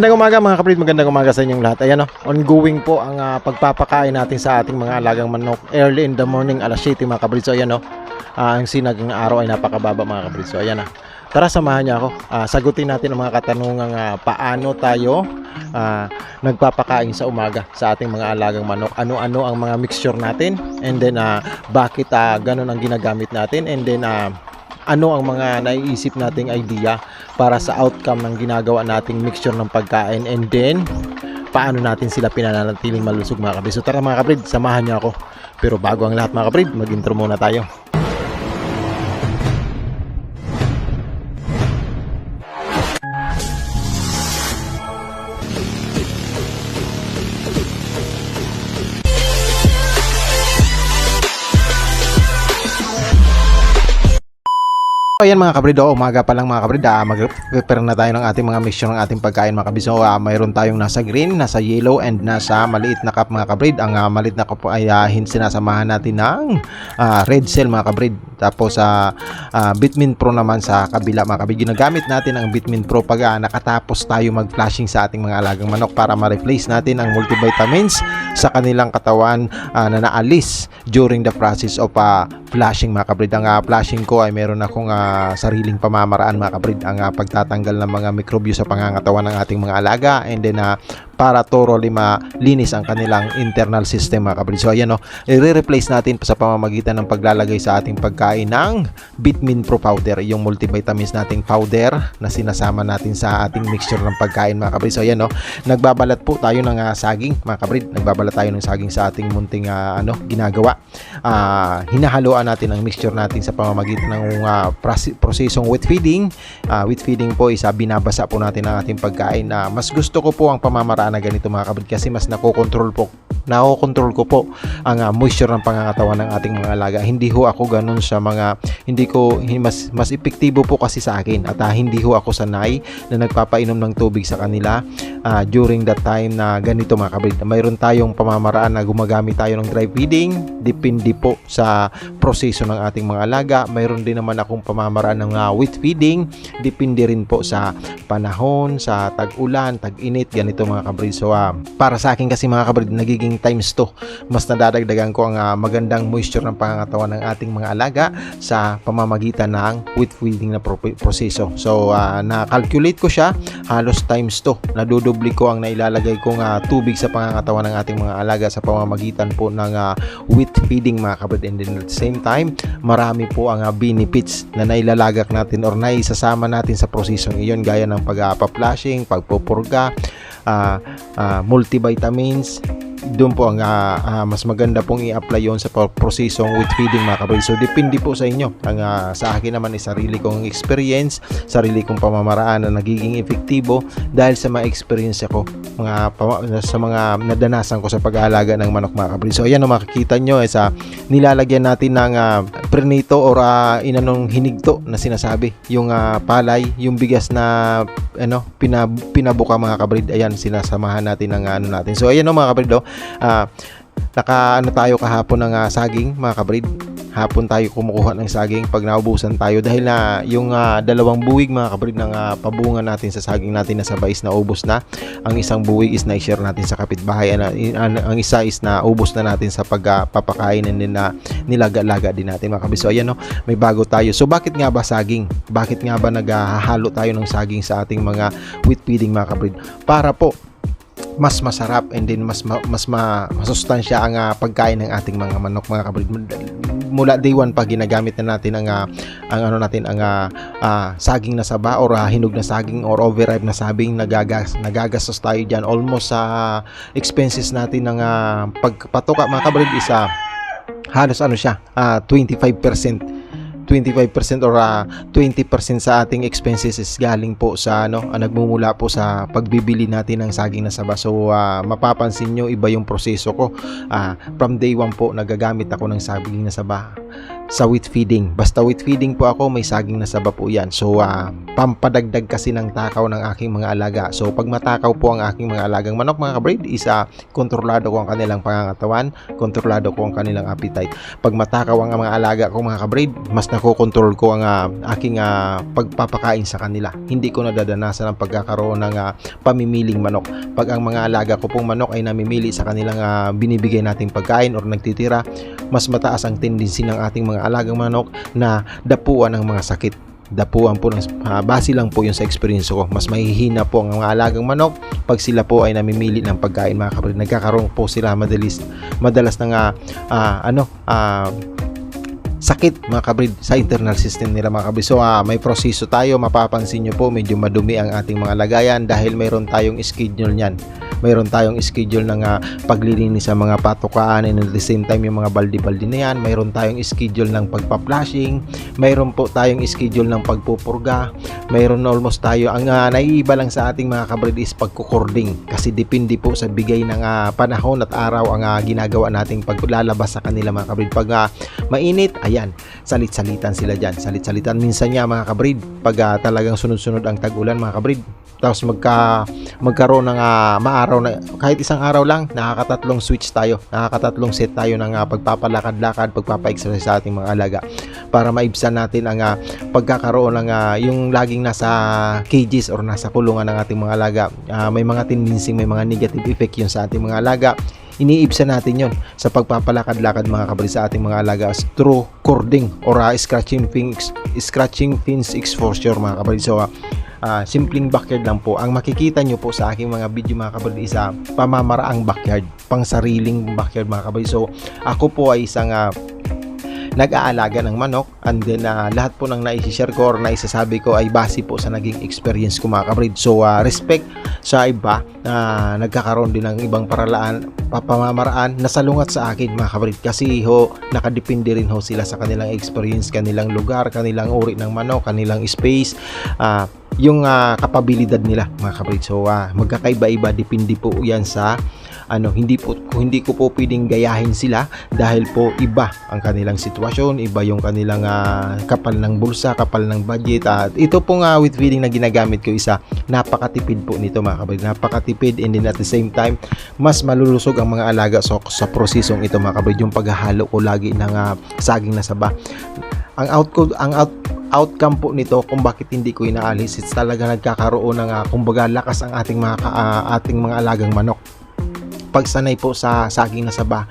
Magandang umaga mga kapatid, magandang umaga sa inyong lahat. Ayan, ongoing po ang pagpapakain natin sa ating mga alagang manok early in the morning, alas 7 mga kapatid. So ayan, ang sinag ng araw ay napakababa mga kapatid. So ayan, tara samahan niyo ako. Sagutin natin ang mga katanungang paano tayo nagpapakain sa umaga sa ating mga alagang manok. Ano-ano ang mga mixture natin, and then bakit ganun ang ginagamit natin, and then ano ang mga naiisip nating idea para sa outcome ng ginagawa nating mixture ng pagkain, and then paano natin sila pinananatiling malusog mga kabrid. So tara mga kabrid, samahan niyo ako. Pero bago ang lahat mga kabrid, mag-intro muna tayo. Ayan mga kabrid, umaga pa lang mga kabrid, mag-prepare na tayo ng ating mga mixture ng ating pagkain mga kabrid. So mayroon tayong nasa green, nasa yellow, and nasa maliit na cup mga kabrid. Ang maliit na cup ay sinasamahan natin ng red cell mga kabrid. Tapos Bitmin Pro naman sa kabila mga kabrid. Ginagamit natin ang Bitmin Pro pag nakatapos tayo mag-flashing sa ating mga alagang manok para ma-replace natin ang multivitamins sa kanilang katawan na naalis during the process of flashing mga kabrid. Ang flashing ko ay meron akong sariling pamamaraan mga kabrid, ang pagtatanggal ng mga mikrobyo sa pangangatawan ng ating mga alaga, and then para thoroughly malinis ang kanilang internal system mga kabrid. So ayan, i-replace natin sa pamamagitan ng paglalagay sa ating pagkain ng Bitmin Pro powder, yung multivitamins nating powder na sinasama natin sa ating mixture ng pagkain mga kabrid. So ayan, nagbabalat po tayo ng saging mga kabrid. Nagbabalat tayo ng saging sa ating munting ginagawa. Hinahaluan natin ang mixture natin sa pamamagitan ng prosesong wet feeding. Wet feeding po is binabasa po natin ang ating pagkain. Mas gusto ko po ang pamamaraan na ganito mga kabrid kasi mas nakokontrol ko po ang moisture ng pangangatawan ng ating mga alaga. Hindi ho ako ganun sa mga, mas epektibo po kasi sa akin, at hindi ho ako sanay na nagpapainom ng tubig sa kanila during that time na ganito mga kabrid. Mayroon tayong pamamaraan na gumagamit tayo ng dry feeding, depende po sa proseso ng ating mga alaga. Mayroon din naman akong pamamaraan ng wet feeding, depende rin po sa panahon, sa tag-ulan, tag-init, ganito mga kabrid. So para sa akin kasi mga kabrid, nagiging times 2, mas nadadagdagan ko ang magandang moisture ng pangangatawan ng ating mga alaga sa pamamagitan ng wet feeding na proseso. So na-calculate ko siya, halos times 2, nadudubli ko ang nailalagay kong tubig sa pangangatawan ng ating mga alaga sa pamamagitan po ng wet feeding mga kabrid. And then at the same time, marami po ang benefits na nailalagak natin or naisasama natin sa prosesong iyon, gaya ng pagpa-flashing, pagpupurga, multivitamins. Doon po ang mas maganda pong i-apply yon sa prosesong wet feeding mga kabrid. So depende po sa inyo. Ang sa akin naman ay sarili kong experience, sarili kong pamamaraan na nagiging efektibo dahil sa mga experience ko, sa mga nadanasan ko sa pag-aalaga ng manok mga kabrid. So ayan, makikita nyo sa nilalagyan natin ng pernito or inanong hinigto na sinasabi, yung palay, yung bigas na pinabuka mga kabrid. Ayan, sinasamahan natin ng natin. So ayan mga kabrid, tayo kahapon ng saging mga kabrid. Hapon tayo kumukuha ng saging pag naubusan tayo, dahil na yung dalawang buwig mga kabrid ng pabunga natin sa saging natin na sabay is naubos na. Ang isang buwig is na-share natin sa kapitbahay, ang isa is naubos na natin sa pagpapakain, and then nilaga-laga din natin mga kabrid. So ayan, may bago tayo. So bakit nga ba saging? Bakit nga ba naghahalo tayo ng saging sa ating mga wheat feeding mga kabrid? Para po mas masarap, and then mas masustansya ang pagkain ng ating mga manok mga kabrid. Mula day 1 pa ginagamit na natin ang saging na saba or hinog na saging or overripe na saging. Nagagastos tayo diyan almost sa expenses natin ng pagpatuka mga kabrid is halos 25% or 20% sa ating expenses is galing po sa nagmumula po sa pagbibili natin ng saging na saba. So mapapansin nyo, iba yung proseso ko. From day 1 po nagagamit ako ng saging na saba. sa wheat feeding. Basta wheat feeding po ako, may saging na saba po yan. So pampadagdag kasi ng takaw ng aking mga alaga. So pag matakaw po ang aking mga alagang manok mga kabreed, isa kontrolado ko ang kanilang pangangatawan, kontrolado ko ang kanilang appetite. Pag matakaw ang mga alaga ko mga kabreed, mas nakokontrol ko ang aking pagpapakain sa kanila. Hindi ko nadadanasan ang pagkakaroon ng pamimiling manok. Pag ang mga alaga ko pong manok ay namimili sa kanilang binibigay nating pagkain or nagtitira, mas mataas ang tendency ng ating mga alagang manok na dapuan ng mga sakit. Dapuan po ng base lang po yun sa experience ko. Mas mahihina po ang mga alagang manok pag sila po ay namimili ng pagkain mga kabreed. Nagkakaroon po sila madalas ng sakit mga kabreed sa internal system nila mga kabreed. So may proseso tayo, mapapansin nyo po medyo madumi ang ating mga lagayan dahil mayroon tayong schedule niyan. Mayroon tayong schedule ng paglilinis sa mga patukaan, and at the same time yung mga baldi-baldi na yan. Mayroon tayong schedule ng pagpa-flushing, mayroon po tayong schedule ng pagpupurga, mayroon almost tayo. Ang naiiba lang sa ating mga kabreed is pagkukording, kasi depende po sa bigay ng panahon at araw ang ginagawa nating paglalabas sa kanila mga kabreed. Pag mainit, ayan, salit-salitan sila dyan, salit-salitan minsan niya mga kabreed pag talagang sunod-sunod ang tag-ulan mga kabreed. Tapos magkaroon ng maaraw na kahit isang araw lang, nakakatatlong switch tayo, nakakatatlong set tayo ng pagpapalakad-lakad, pagpapa-exercise sa ating mga alaga para maibsan natin ang pagkakaroon ng yung laging nasa cages or nasa kulungan ng ating mga alaga. May mga tendency, may mga negative effect yun sa ating mga alaga. Iniibsan natin yon sa pagpapalakad-lakad mga kabreed sa ating mga alaga through cording or scratching fins exposure mga kabreed. So simpleng backyard lang po. Ang makikita nyo po sa aking mga video mga kabreed is pamamaraang backyard, pang sariling backyard mga kabreed. So ako po ay isang nag-aalaga ng manok, and then lahat po ng naisishare ko or naisasabi ko ay base po sa naging experience ko mga kabreed. So respect sa iba na nagkakaroon din ng ibang pamamaraan na salungat sa akin mga kabreed, kasi nakadepende rin sila sa kanilang experience, kanilang lugar, kanilang uri ng manok, kanilang space, yung kapabilidad nila mga kabreed. So magkakaiba-iba, depende po yan sa hindi ko po pwedeng gayahin sila dahil po iba ang kanilang sitwasyon, iba yung kanilang kapal ng bulsa, kapal ng budget. Ito pong with feeding na ginagamit ko isa, napakatipid po nito mga kabreed, napakatipid, and then at the same time mas malulusog ang mga alaga sa prosesong ito mga kabreed. Yung paghahalo ko lagi ng saging na saba, ang outcome po nito kung bakit hindi ko inaalis, it's talaga nagkakaroon ng kumbaga lakas ang ating mga alagang manok. Pagsanay po sa saging na saba,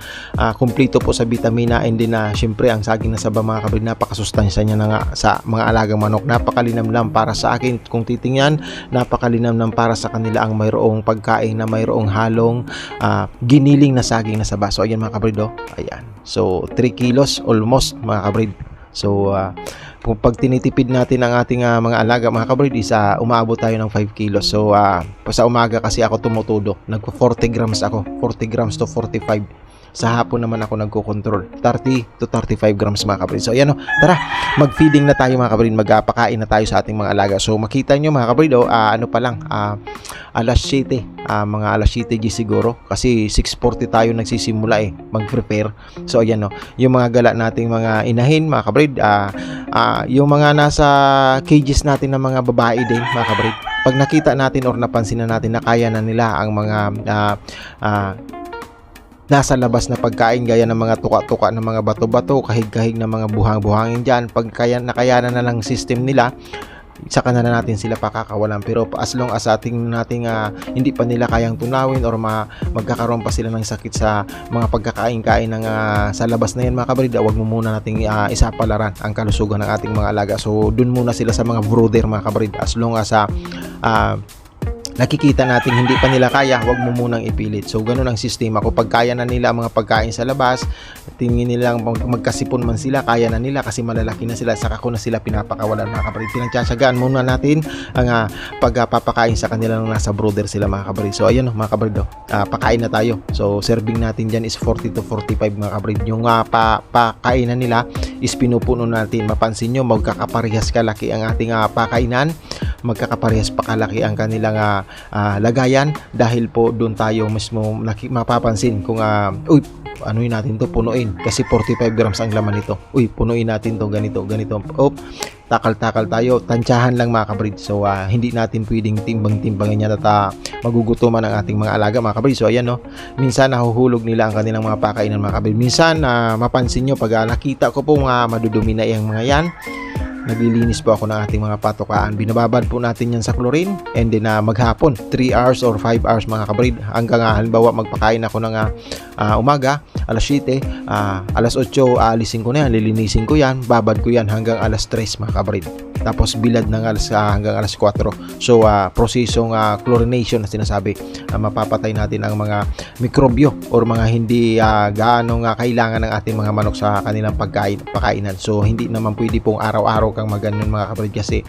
kumpleto po sa vitamina, and then syempre ang saging na saba mga kabreed, napakasustansya niya sa mga alagang manok. Napakalinamnam para sa akin kung titingnan, napakalinamnam para sa kanila ang mayroong pagkain na mayroong halong giniling na saging na saba. So ayan mga kabreed, ayan, so 3 kilos almost mga kabreed. So kung pag tinitipid natin ang ating mga alaga mga kabreed is umaabot tayo ng 5 kilos. So sa umaga kasi ako tumutudo, nagpo 40 grams ako, 40 grams to 45. Sa hapon naman ako nagko-control, 30 to 35 grams mga kabreed. So ayan tara, mag-feeding na tayo mga kabreed, magpakain na tayo sa ating mga alaga. So makita nyo mga kabreed, ano pa lang, alas 7, mga alas 7 siguro, kasi 6:40 tayo nagsisimula mag-prepare. So ayan yung mga gala nating mga inahin mga kabreed, yung mga nasa cages natin na mga babae din mga kabreed, pag nakita natin or napansin na natin na kaya na nila ang mga nasa labas na pagkain gaya ng mga tuka-tuka ng mga bato-bato, kahig-kahig ng mga buhang-buhangin dyan, pag nakayanan na ng system nila, saka na natin sila pakakawalan. Pero as long as nating hindi pa nila kayang tunawin or magkakaroon pa sila ng sakit sa mga pagkakain-kain ng sa labas na yan mga kabreed, wag mo muna nating isapalaran ang kalusugan ng ating mga alaga. So dun muna sila sa mga brooder mga kabreed. As long as nakikita natin hindi pa nila kaya, wag mo munang ipilit. So ganun ang sistema. Kapag kaya na nila ang mga pagkain sa labas, tingin nilang magkasipon man sila, kaya na nila kasi malalaki na sila, saka ko na sila pinapakawalan mga kabreed. Pinagtsatsagaan muna natin ang pagpapakain sa kanila nung nasa brooder sila mga kabreed. So ayun mga kabreed, pakain na tayo. So serving natin dyan is 40 to 45 mga kabreed. Yung pakainan nila is pinupuno natin. Mapansin nyo, magkakaparehas kalaki ang ating pakainan, magkakaparehas pa kalaki ang kanilang lagayan, dahil po doon tayo mismo mapapansin kung ano natin to, punuin kasi 45 grams ang laman nito. Uy, punuin natin to, ganito. Takal-takal tayo, tansyahan lang mga kabrid. So hindi natin pwedeng timbang-timbangin yan at magugutuman ang ating mga alaga mga kabrid. So ayan no, minsan nahuhulog nila ang kanilang mga pakainan mga kabrid. Minsan mapansin nyo pag nakita ko po madudumi na yung mga yan, naglilinis po ako ng ating mga patokaan. Binababad po natin yan sa chlorine and then maghapon 3 hours or 5 hours mga kabrid, hanggang halimbawa magpakain ako ng umaga alas 7, alas 8 aalisin ko na yan, lilinisin ko yan, babad ko yan hanggang alas 3 mga kabrid, tapos bilad ng hanggang alas 4. So prosesong chlorination na sinasabi, mapapatay natin ang mga mikrobyo or mga hindi gaano kailangan ng ating mga manok sa kanilang pakainan. So hindi naman pwede pong araw-araw kang maganon mga kabrid kasi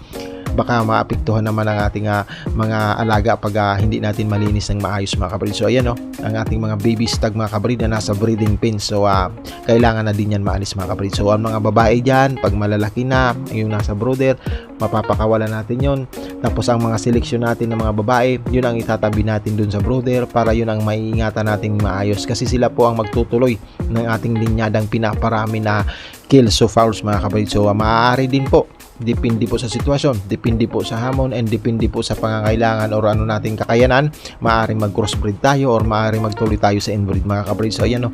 baka maapektuhan naman ang ating mga alaga pag hindi natin malinis ng maayos mga kabrid. So ayan ang ating mga baby stag mga kabrid na nasa breeding pen. So kailangan na din yan maalis mga kabrid. So ang mga babae dyan, pag malalaki na yung nasa brooder, mapapakawalan natin yon. Tapos ang mga seleksyon natin ng mga babae, yun ang itatabi natin dun sa brooder para yun ang maiingatan nating maayos kasi sila po ang magtutuloy ng ating linyadang pinaparami na kills o fouls mga kabrid. So maaari din po, depende po sa sitwasyon, depende po sa hamon, and depende po sa pangangailangan or ano nating kakayanan, maaaring mag crossbreed tayo or maaaring magtuloy tayo sa inbreed mga kabrid. So ayan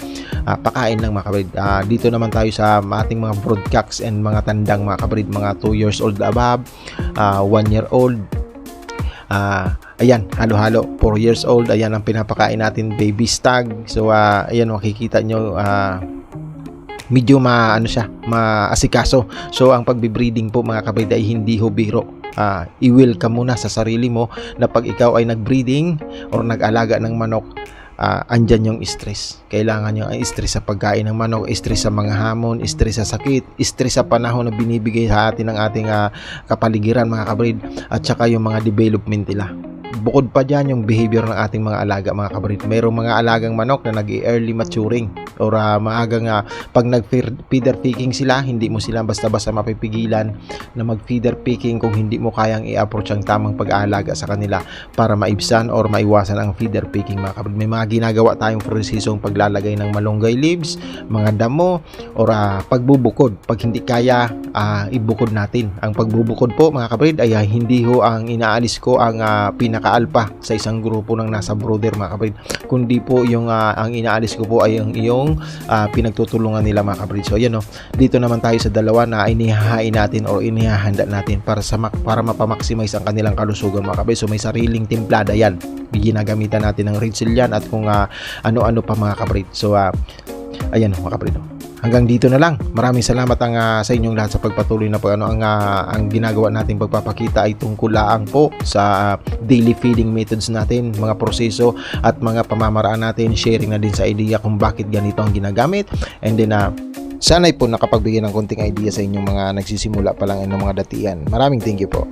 pakain lang mga kabrid. Dito naman tayo sa ating mga broodcocks and mga tandang mga kabrid, mga 2 years old above, 1 year old, ayan, halo-halo, 4 years old, ayan ang pinapakain natin, baby stag. So ayan makikita nyo, medyo maasikaso. So ang pagbe-breeding po mga kabrid ay hindi ho biro. I-will ka muna sa sarili mo na pag ikaw ay nag-breeding or nag-alaga ng manok, andyan yung stress. Kailangan yung stress sa pagkain ng manok, stress sa mga hamon, stress sa sakit, stress sa panahon na binibigay sa atin ng ating kapaligiran mga kabrid, at saka yung mga development nila. Bukod pa dyan yung behavior ng ating mga alaga mga kabrid. Mayroong mga alagang manok na nag-early maturing or maagang pag nag-feeder picking sila, hindi mo sila basta-basta mapipigilan na mag-feeder picking kung hindi mo kayang i-approach ang tamang pag-aalaga sa kanila para maibsan or maiwasan ang feeder picking mga kabrid. May mga ginagawa tayong prosesong paglalagay ng malunggay leaves, mga damo, or pagbubukod. Pag hindi kaya, ibukod natin. Ang pagbubukod po mga kabrid ay hindi ho ang inaalis ko ang pinaka-alpha sa isang grupo ng nasa brooder mga kabrid, kundi po yung ang inaalis ko po ay yung iyong pinagtutulungan nila mga kabrid. So ayan dito naman tayo sa dalawa na inihahain natin o inihahanda natin para mapamaximize ang kanilang kalusugan mga kabrid. So may sariling timplada yan, ginagamitan natin ng red seal yan at kung ano-ano pa mga kabrid. So ayan mga kabrid. Hanggang dito na lang. Maraming salamat sa inyong lahat sa pagpatuloy na ang ginagawa nating pagpapakita ay tungkol lang po sa daily feeding methods natin, mga proseso at mga pamamaraan natin, sharing na din sa idea kung bakit ganito ang ginagamit, and then sana'y po nakapagbigay ng konting idea sa inyong mga nagsisimula pa lang ng mga datian. Maraming thank you po.